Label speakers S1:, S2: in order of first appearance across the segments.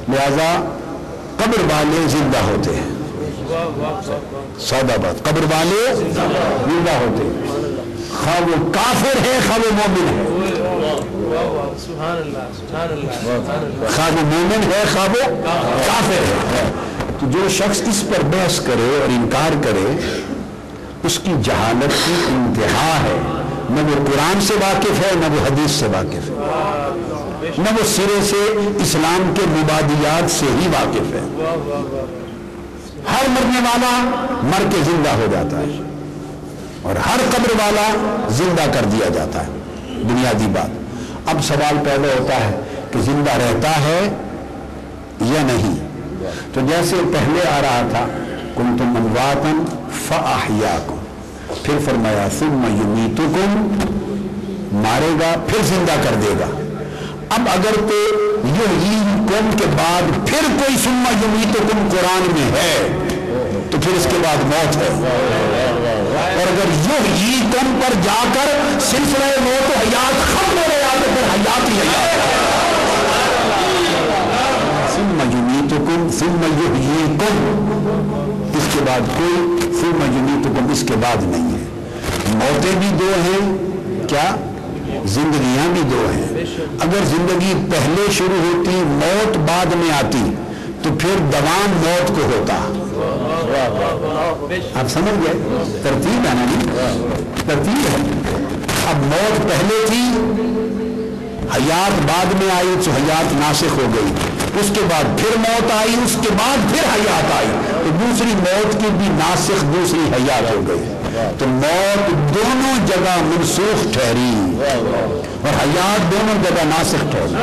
S1: لہذا قبر والے زندہ ہوتے ہیں، سادہ بات، قبر والے زندہ ہوتے ہیں، خواہ وہ کافر ہے خواہ وہ مومن ہے، خواہ وہ مومن ہے خواہ وہ کافر ہے۔ تو جو شخص اس پر بحث کرے اور انکار کرے اس کی جہالت کی انتہا ہے، نہ وہ قرآن سے واقف ہے نہ وہ حدیث سے واقف ہے، نہ وہ سرے سے اسلام کے مبادیات سے ہی واقف ہے۔ ہر مرنے والا مر کے زندہ ہو جاتا ہے اور ہر قبر والا زندہ کر دیا جاتا ہے، بنیادی بات۔ اب سوال پیدا ہوتا ہے کہ زندہ رہتا ہے یا نہیں؟ تو جیسے پہلے آ رہا تھا کنتم امواتا فاحیاکم، پھر فرمایا ثم یمیتکم، مارے گا پھر زندہ کر دے گا۔ اب اگر تو یحییکم کے بعد پھر کوئی ثم یمیتکم قرآن میں ہے تو پھر اس کے بعد موت ہے، اور اگر یحییکم پر جا کر سلسلہ موت و حیات ختم ہو گیا تو پھر حیات ہی حیات ہے۔ ثم یمیتکم ثم یحییکم، اس کے بعد کوئی ثم یمیتکم اس کے بعد نہیں ہے۔ موتیں بھی دو ہیں، کیا زندگیاں بھی دو ہیں۔ اگر زندگی پہلے شروع ہوتی موت بعد میں آتی تو پھر دوام موت کو ہوتا۔ آپ سمجھ گئے؟ ترتیب ہے نا جی، ترتیب ہے۔ اب موت پہلے تھی، حیات بعد میں آئی تو حیات ناسخ ہو گئی، اس کے بعد پھر موت آئی، اس کے بعد پھر حیات آئی، تو دوسری موت کی بھی ناسخ دوسری حیات ہو گئی۔ تو موت دونوں جگہ منسوخ ٹھہری اور حیات دونوں جگہ ناسخ ٹھہری،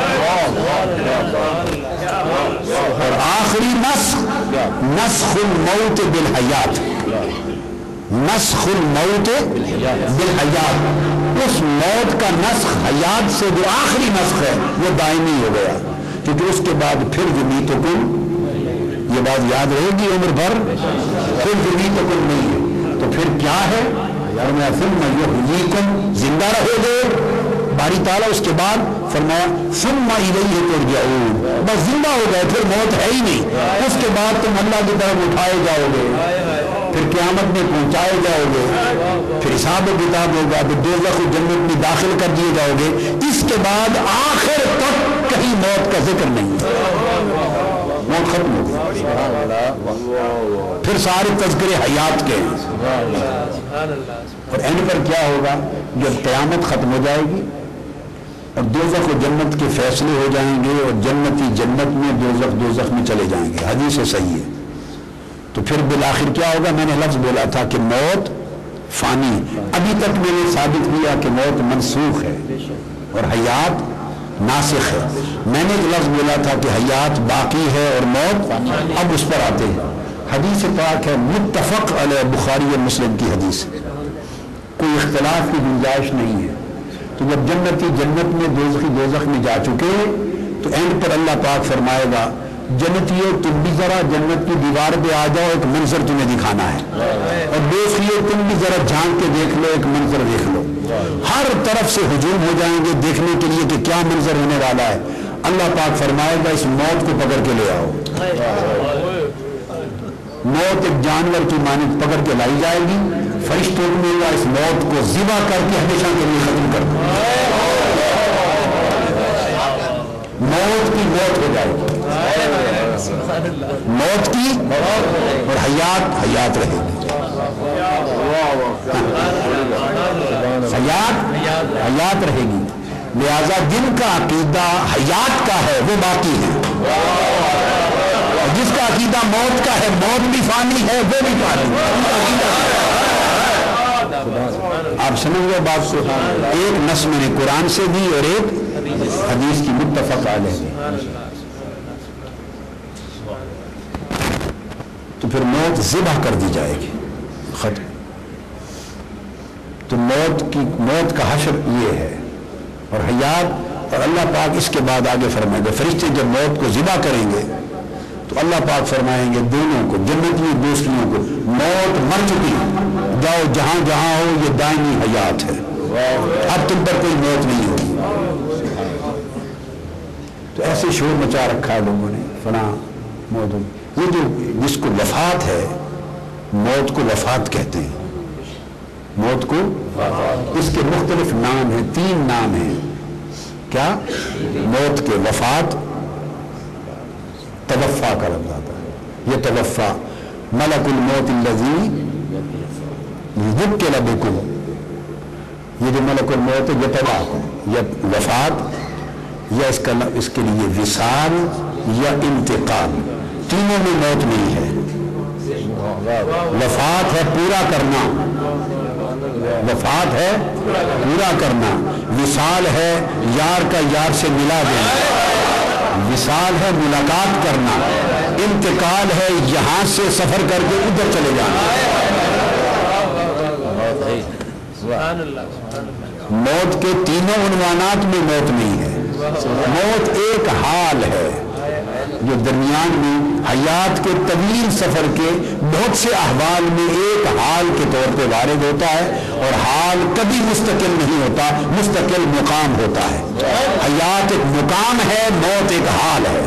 S1: اور آخری نسخ نسخ الموت بالحیات، نسخ الموت بالحیات، اس موت کا نسخ حیات سے جو آخری نسخ ہے وہ دائمی ہو گیا، کیونکہ اس کے بعد پھر یمیتکم، یہ بات یاد رہے گی عمر بھر، پھر یمیتکم نہیں ہے تو پھر کیا ہے؟ فرمایا ثم یحییکم، زندہ رہو گے باری تعالیٰ، اس کے بعد فرمایا ثم الیہ ترجعون، بس زندہ ہو گئے پھر موت ہے ہی نہیں، اس کے بعد تم اللہ کی طرف اٹھائے جاؤ گے، پھر قیامت میں پہنچائے جاؤ گے، پھر حساب و کتاب ہوگا، پھر دوزخ و جنت میں داخل کر دیے جاؤ گے۔ اس کے بعد آخر تک کہیں موت کا ذکر نہیں، موت ختم ہو گئی، پھر سارے تذکرے حیات کے ہیں۔ اور اینڈ پر کیا ہوگا؟ جب قیامت ختم ہو جائے گی اور دوزخ و جنت کے فیصلے ہو جائیں گے اور جنتی جنت میں، دوزخ دوزخ میں چلے جائیں گے، حدیث صحیح ہے۔ تو پھر بالآخر کیا ہوگا؟ میں نے لفظ بولا تھا کہ موت فانی، ابھی تک میں نے ثابت کیا کہ موت منسوخ ہے اور حیات ناسخ ہے۔ میں نے ایک لفظ بولا تھا کہ حیات باقی ہے اور موت، اب اس پر آتے ہیں۔ حدیث پاک ہے متفق علیہ، بخاری اور مسلم کی حدیث، کوئی اختلاف کی گنجائش نہیں ہے۔ تو جب جنتی جنت میں، دوزخی دوزخ میں جا چکے تو اینڈ پر اللہ پاک فرمائے گا جنتیوں تم بھی ذرا جنت کی دیوار پہ آ جاؤ، ایک منظر تمہیں دکھانا ہے، اور دوسریوں تم بھی ذرا جھانک کے دیکھ لو، ایک منظر دیکھ لو۔ ہر طرف سے ہجوم ہو جائیں گے دیکھنے کے لیے کہ کیا منظر ہونے والا ہے۔ اللہ پاک فرمائے گا اس موت کو پکڑ کے لے آؤ۔ موت ایک جانور کی مانند پکڑ کے لائی جائے گی، فرشتوں کو ملے گا اس موت کو ذبح کر کے ہمیشہ کے لیے ختم کر دو۔ موت کی موت ہو جائے گی، موت کی، اور حیات حیات رہے گی، حیات حیات رہے گی۔ لہذا جن کا عقیدہ حیات کا ہے وہ باقی ہے، اور جس کا عقیدہ موت کا ہے، موت بھی فانی ہے وہ بھی فانی ہے۔ آپ سمجھ گئے بات سے؟ ایک نص میں نے قرآن سے دی اور ایک حدیث کی متفق علیہ۔ تو پھر موت ذبح کر دی جائے گی، ختم۔ تو موت کا حشر یہ ہے، اور حیات، اور اللہ پاک اس کے بعد آگے فرمائیں گے فرشتے جب موت کو ذبح کریں گے تو اللہ پاک فرمائیں گے دونوں کو، جنتیوں دوسریوں کو، موت مر چکی، جاؤ جہاں جہاں ہو، یہ دائمی حیات ہے، اب تم پر کوئی موت نہیں ہوگی۔ تو ایسے شور مچا رکھا ہے لوگوں نے فلاں موت. یہ جو جس کو وفات ہے، موت کو وفات کہتے ہیں. موت کو اس کے مختلف نام ہیں، 3 نام ہیں. کیا؟ موت کے وفات، توفا کا لفظ آتا ہے. یہ توفا ملک الموت الذی وکل بکم، یہ جو ملک الموت ہے یہ توفا یا وفات یا اس کے لیے وصال یا انتقال، تینوں میں موت نہیں ہے. وفات ہے پورا کرنا، وفات ہے پورا کرنا. وصال ہے یار کا یار سے ملا دینا، وصال ہے ملاقات کرنا. انتقال ہے یہاں سے سفر کر کے ادھر چلے جانا. موت کے تینوں عنوانات میں موت نہیں ہے. موت ایک حال ہے جو درمیان میں حیات کے طویل سفر کے بہت سے احوال میں ایک حال کے طور پہ وارد ہوتا ہے، اور حال کبھی مستقل نہیں ہوتا، مستقل مقام ہوتا ہے. حیات ایک مقام ہے، موت ایک حال ہے.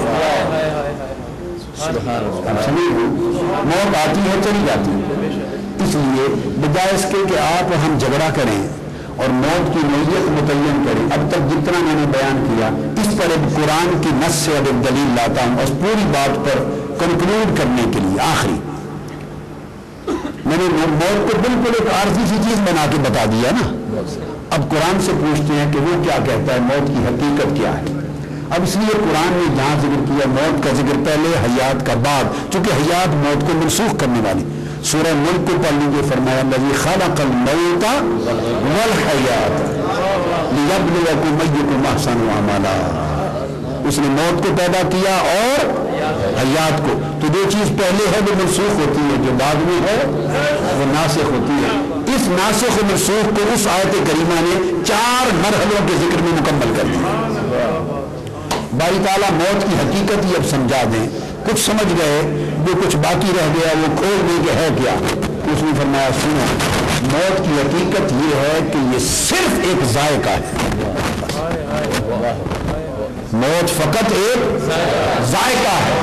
S1: موت آتی ہے چلی جاتی ہے. اس لیے بجائے اس کے کہ آپ ہم جھگڑا کریں اور موت کی نوعیت متعین کریں، اب تک جتنا میں نے بیان کیا اس پر ایک قرآن کی نص سے اب ایک دلیل لاتا ہوں اس پوری بات پر کنکلوڈ کرنے کے لیے. آخری میں نے موت کو بالکل ایک عارضی سی چیز بنا کے بتا دیا نا. اب قرآن سے پوچھتے ہیں کہ وہ کیا کہتا ہے، موت کی حقیقت کیا ہے. اب اس لیے قرآن نے جہاں ذکر کیا موت کا ذکر پہلے، حیات کا بعد، چونکہ حیات موت کو منسوخ کرنے والی. سورہ ملک کو پڑھ لیجیے، فرمایا الذی خلق الموت والحیات لیبلوکم ایکم احسن عملا. اس نے موت کو پیدا کیا اور حیات کو. تو جو چیز پہلے ہے وہ منسوخ ہوتی ہے، جو بعد میں ہے وہ ناسخ ہوتی ہے. اس ناسخ و منسوخ کو اس آیت کریمہ نے 4 مرحلوں کے ذکر میں مکمل کر دیا. باری تعالیٰ موت کی حقیقت ہی اب سمجھا دیں. کچھ سمجھ گئے، جو کچھ باقی رہ گیا وہ کھول دیں کہ ہے کیا. اس نے فرمایا سنو، موت کی حقیقت یہ ہے کہ یہ صرف ایک ذائقہ ہے. موت فقط ایک ذائقہ ہے.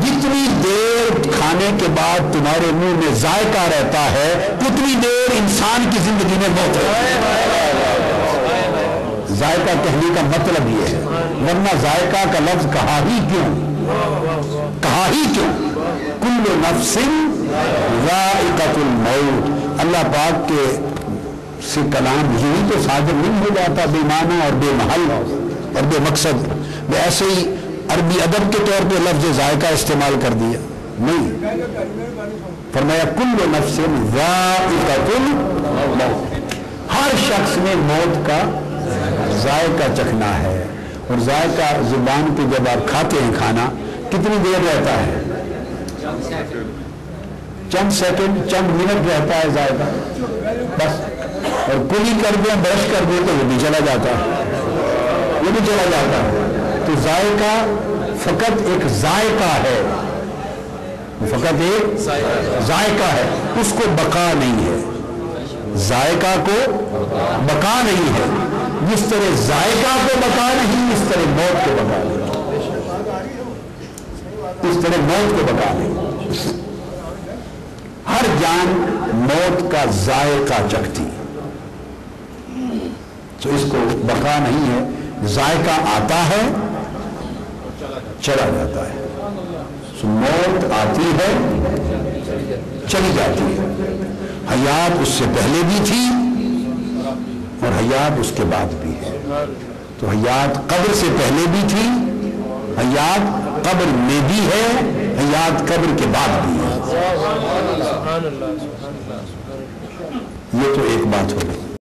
S1: جتنی دیر کھانے کے بعد تمہارے منہ میں ذائقہ رہتا ہے اتنی دیر انسان کی زندگی میں موت ہے. ذائقہ کہنے کا مطلب یہ ہے، ورنہ ذائقہ کا لفظ کہا ہی کیوں، کہا ہی کیوں. کل نفس ذائقۃ الموت. اللہ پاک کے سے کلام یہی تو صادر نہیں ہو جاتا بے معنی اور بے محل اور بے مقصد. ایسے ہی عربی ادب کے طور پہ لفظ ذائقہ استعمال کر دیا نہیں. فرمایا کل نفس ذائقۃ الموت. ہر شخص نے موت کا ذائقہ چکھنا ہے. اور ذائقہ زبان پہ جب آپ کھاتے ہیں کھانا کتنی دیر رہتا ہے؟ چند سیکنڈ، چند منٹ رہتا ہے ذائقہ بس. اور کلی کر دیں، برش کر دیں تو وہ بھی چلا جاتا ہے، وہ بھی چلا جاتا ہے. تو ذائقہ فقط ایک ذائقہ ہے، فقط ایک ذائقہ ہے، اس کو بقا نہیں ہے. ذائقہ کو بقا نہیں ہے. جس طرح ذائقہ کو بقا نہیں، اس طرح موت کو بقا نہیں. اس طرح موت کو بقا نہیں. ہر جان موت کا ذائقہ چکھتی، تو اس کو بقا نہیں ہے. ذائقہ آتا ہے چلا جاتا ہے. تو موت آتی ہے چلی جاتی ہے. حیات اس سے پہلے بھی تھی اور حیات اس کے بعد بھی ہے. تو حیات قبر سے پہلے بھی تھی، حیات قبر میں بھی ہے، حیات قبر کے بعد بھی ہے. یہ تو ایک بات ہو گئی.